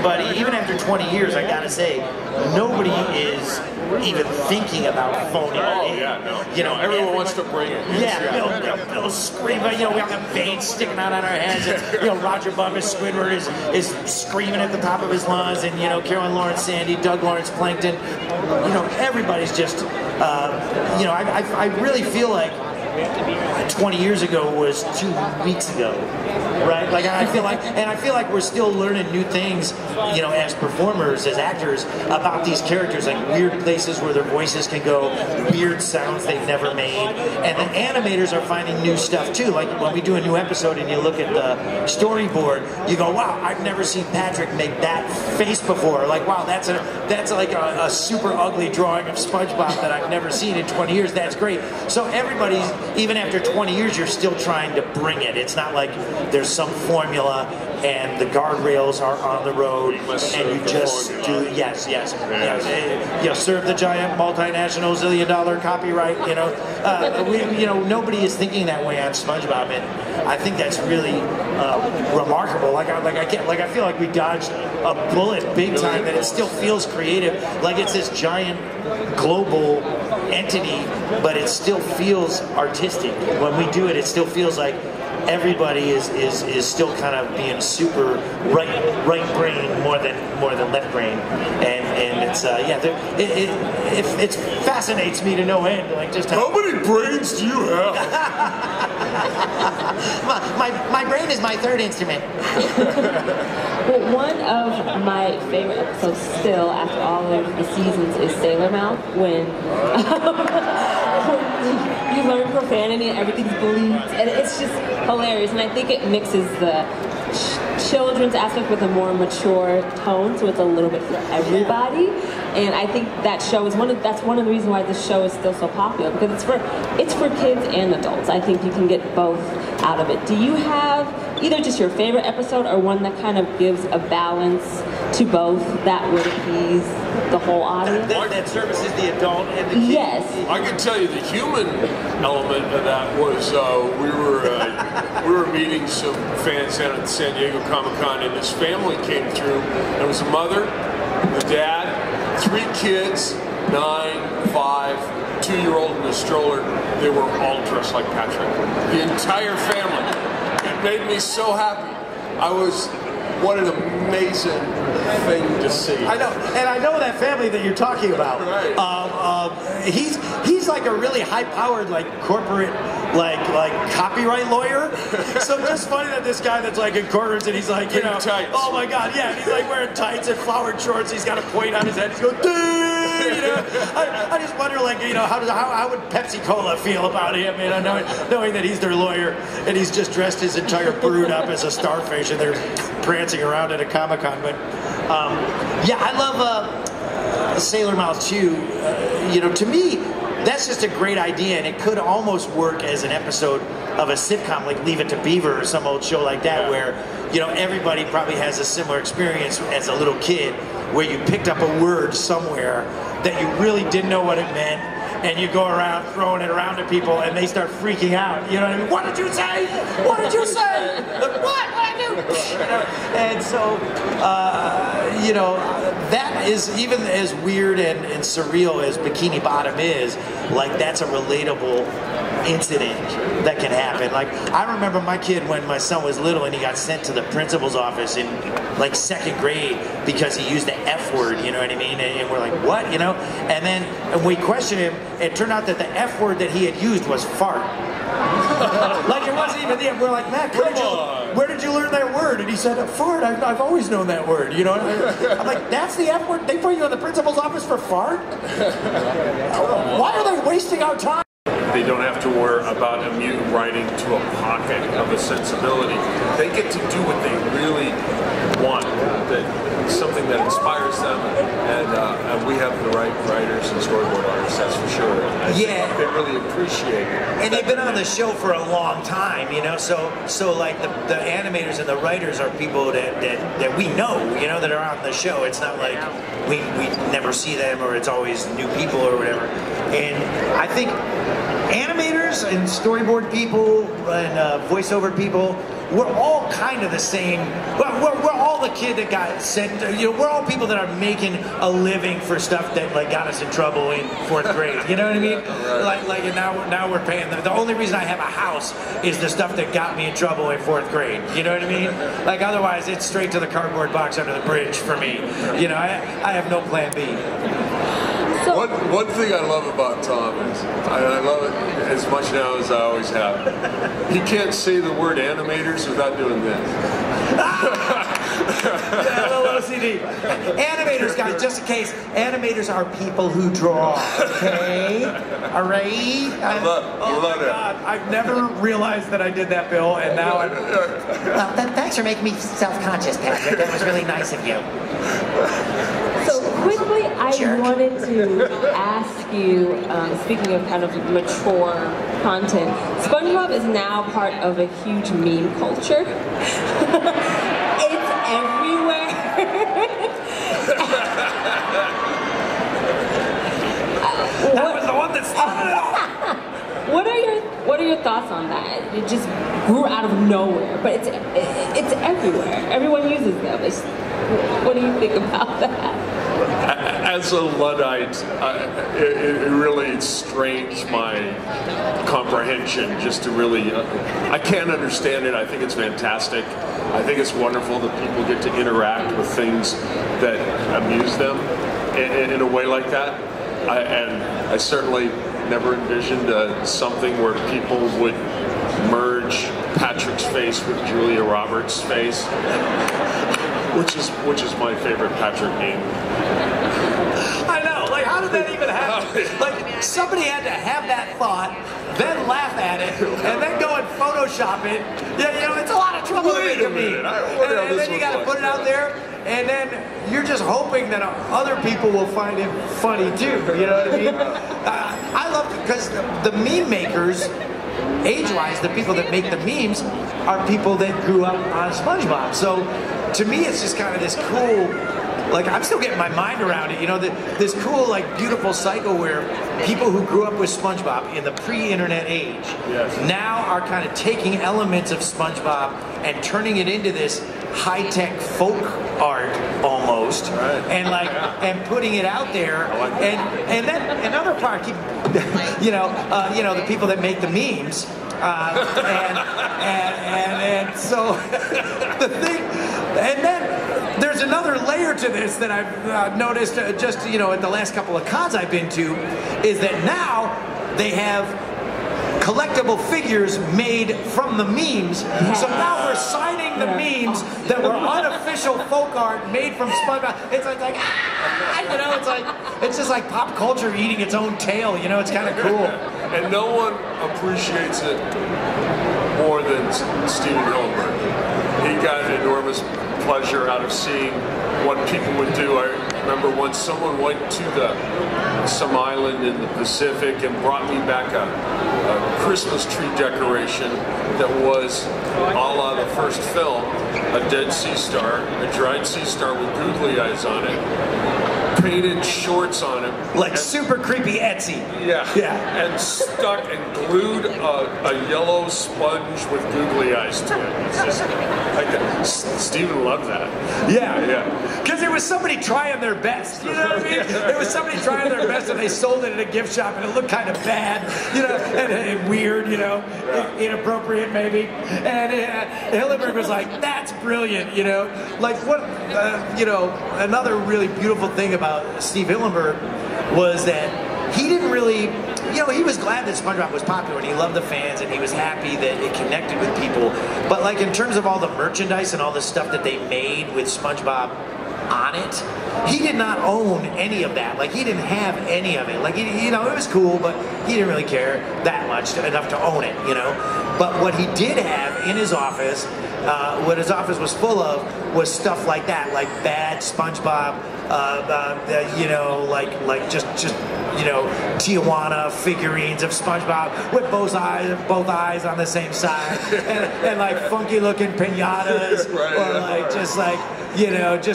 everybody, even after 20 years, I gotta say, nobody is even thinking about phoning it in. Yeah, no. You know, everyone wants to bring it. Yeah, Bill screaming. You know, we have the veins sticking out on our heads. And, you know, Roger Buffett, Squidward is screaming at the top of his lungs, and you know, Carolyn Lawrence, Sandy, Doug Lawrence, Plankton. You know, everybody's just. You know, I really feel like 20 years ago was 2 weeks ago, right? Like I feel like we're still learning new things, you know, as performers, as actors, about these characters, like weird places where their voices can go, weird sounds they've never made, and the animators are finding new stuff too. Like when we do a new episode and you look at the storyboard, you go, wow, I've never seen Patrick make that face before. Like, wow, that's like a super ugly drawing of SpongeBob that I've never seen in 20 years. That's great. So everybody's, even after 20 years, you're still trying to bring it. It's not like there's some formula and the guardrails are on the road and you just do, yes. You know, serve the giant multinational $1 zillion copyright, you know. You know, nobody is thinking that way on SpongeBob, and I think that's really remarkable. Like I feel like we dodged a bullet big time, that it still feels creative, like it's this giant global entity, but it still feels artistic. When we do it, it still feels like everybody is still kind of being super right brain more than left brain, and it's it fascinates me to no end. Like just how many brains do you have? my brain is my third instrument. Well, one of my favorite episodes still, after all of the seasons, is Sailor Mouth, when you learn profanity and everything's bleeped, and it's just hilarious. And I think it mixes the children's aspect with a more mature tone, so it's a little bit for everybody. And I think that show is that's one of the reasons why this show is still so popular, because it's for kids and adults. I think you can get both out of it. Do you have either just your favorite episode or one that kind of gives a balance to both that would appease the whole audience? That services the adult and the kid? Yes. I can tell you the human element of that was we were meeting some fans down at the San Diego Comic-Con, and this family came through. There was a mother, the dad, 3 kids, 9, 5, 2-year-old in a stroller. They were all dressed like Patrick. The entire family. It made me so happy. What an amazing thing to see. I know, and I know that family that you're talking about. Right. He's like a really high-powered, like corporate, like copyright lawyer. So just funny that this guy that's like in corners and he's like, you know, tights. Oh my God, yeah, he's like wearing tights and flowered shorts. He's got a point on his head. He's going, you know. I just wonder, like, you know, how would Pepsi-Cola feel about him? You know, knowing that he's their lawyer and he's just dressed his entire brood up as a starfish and they're prancing around at a Comic-Con. But yeah, I love Sailor Mouth too. You know, to me, that's just a great idea, and it could almost work as an episode of a sitcom like Leave It to Beaver or some old show like that, where, you know, everybody probably has a similar experience as a little kid, where you picked up a word somewhere that you really didn't know what it meant, and you go around throwing it around to people, and they start freaking out. You know what I mean? What did you say? What did you say? What? What I do? You know? And so, you know, that is, even as weird and surreal as Bikini Bottom is, like, that's a relatable incident that can happen. Like, I remember my kid when my son was little and he got sent to the principal's office in like 2nd grade because he used the F word, you know what I mean? And we're like, what, you know? And then we questioned him, it turned out that the F word that he had used was fart. Like, it wasn't even the, we're like, Matt, where did you learn that word? And he said, fart, I've always known that word, you know? I'm like, that's the F word? They put you in the principal's office for fart? Why are they wasting our time? They don't have to worry about a mutant writing to a pocket of a sensibility. They get to do what they really want, something that inspires them, and we have the right writers and storyboard artists, that's for sure. Yeah. They really appreciate it. And they've been on the show for a long time, you know, so like the animators and the writers are people that we know, you know, that are on the show. It's not like we never see them or it's always new people or whatever. And I think animators and storyboard people and voiceover people, we're all kind of the same. We're all the kid that got sent. We're all people that are making a living for stuff that like got us in trouble in 4th grade. You know what I mean? Like, and now we're paying them. The only reason I have a house is the stuff that got me in trouble in 4th grade. You know what I mean? Like otherwise, it's straight to the cardboard box under the bridge for me. I have no plan B. So, one thing I love about Tom is, I love it as much now as I always have. He can't say the word animators without doing this. Yeah, a little OCD. Animators, guys, just in case, animators are people who draw, okay? All right? I love it. God, I've never realized that I did that, Bill, and now I'm... Well, thanks for making me self-conscious, Patrick. That was really nice of you. So quickly, I wanted to ask you, speaking of kind of mature content, SpongeBob is now part of a huge meme culture. It's everywhere. That was the one that started it all. What are your thoughts on that? It just grew out of nowhere, but it's everywhere. Everyone uses them. What do you think about that? As a Luddite, it really strains my comprehension just to really, I can't understand it. I think it's fantastic. I think it's wonderful that people get to interact with things that amuse them in a way like that. And I certainly never envisioned something where people would merge Patrick's face with Julia Roberts' face, which is my favorite Patrick meme. I know, like how did that even happen? Like somebody had to have that thought, then laugh at it, and then go and Photoshop it. Yeah, it's a lot of trouble to make a meme. And then you got to put it out there, and then you're just hoping that other people will find it funny too. You know what I mean? I love it because the meme makers, age-wise, the people that make the memes are people that grew up on SpongeBob. So to me, it's just kind of this cool, like I'm still getting my mind around it, this cool, like beautiful cycle where people who grew up with SpongeBob in the pre-internet age now are kind of taking elements of SpongeBob and turning it into this high-tech folk art almost, and like and putting it out there, and then another part, the people that make the memes, and so the thing, and then there's another layer to this that I've noticed just at the last couple of cons I've been to, is that now they have collectible figures made from the memes. So now we're signing the memes that were unofficial folk art made from SpongeBob. It's it's just like pop culture eating its own tail. It's kind of cool. And no one appreciates it more than Stephen Hillenburg. He got an enormous pleasure out of seeing what people would do. I remember once someone went to some island in the Pacific and brought me back a Christmas tree decoration that was a la the first film, a dead sea star, a dried sea star with googly eyes on it, painted shorts on him. Like super creepy Etsy. Yeah. And stuck and glued a yellow sponge with googly eyes to it. It's just like that. Stephen loved that. Yeah. Because it was somebody trying their best. You know what I mean? It was somebody trying their best, and they sold it at a gift shop, and it looked kind of bad, and weird, inappropriate maybe. And Hillenburg was like, "That's brilliant," Like what? Another really beautiful thing about Steve Hillenburg was that he didn't really, he was glad that SpongeBob was popular and he loved the fans and he was happy that it connected with people. But like in terms of all the merchandise and all the stuff that they made with SpongeBob on it, he did not own any of that. Like he didn't have any of it. Like it was cool, but he didn't really care that much enough to own it. But what he did have in his office, what his office was full of, was stuff like that, like bad SpongeBob, just Tijuana figurines of SpongeBob with both eyes on the same side, and like funky looking pinatas,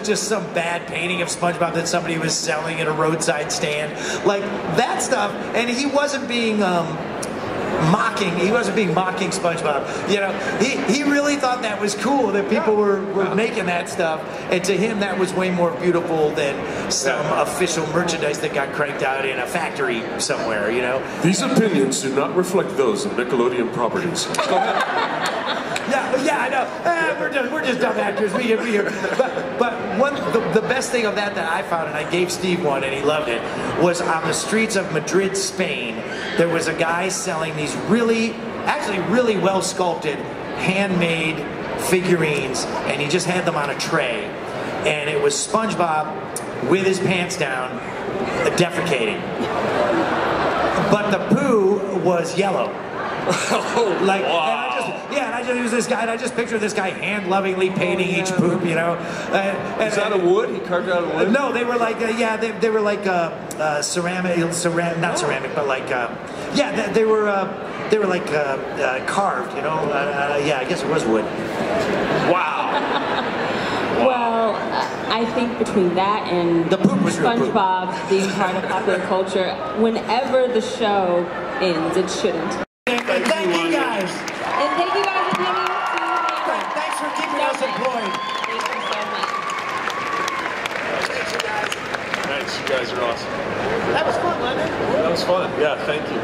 just some bad painting of SpongeBob that somebody was selling at a roadside stand, like that stuff. And he wasn't being mocking. He wasn't being mocking SpongeBob. You know, he really thought that was cool that people were making that stuff, and to him that was way more beautiful than some official merchandise that got cranked out in a factory somewhere. You know. These opinions do not reflect those of Nickelodeon properties. Go ahead. Yeah, I know. We're just dumb actors. But the best thing of that I found, and I gave Steve one, and he loved it, was on the streets of Madrid, Spain. There was a guy selling these really well sculpted, handmade figurines, and he just had them on a tray, and it was SpongeBob with his pants down, defecating. But the poo was yellow. Like, wow. And I just use this guy, and I just picture this guy hand-lovingly painting each poop, you know. Is that a wood? He carved out of wood? No, they were like, they were like ceramic, not ceramic, but like, they were like carved, you know. Yeah, I guess it was wood. Wow. Well, I think between that and the poop was SpongeBob being part of popular culture, whenever the show ends, it shouldn't. Thank you guys. And thank you guys for coming. Thanks for keeping us employed. Thank you so much. Thanks, you guys. Thanks, you guys are awesome. That was fun, wasn't it? That was fun. Yeah, thank you.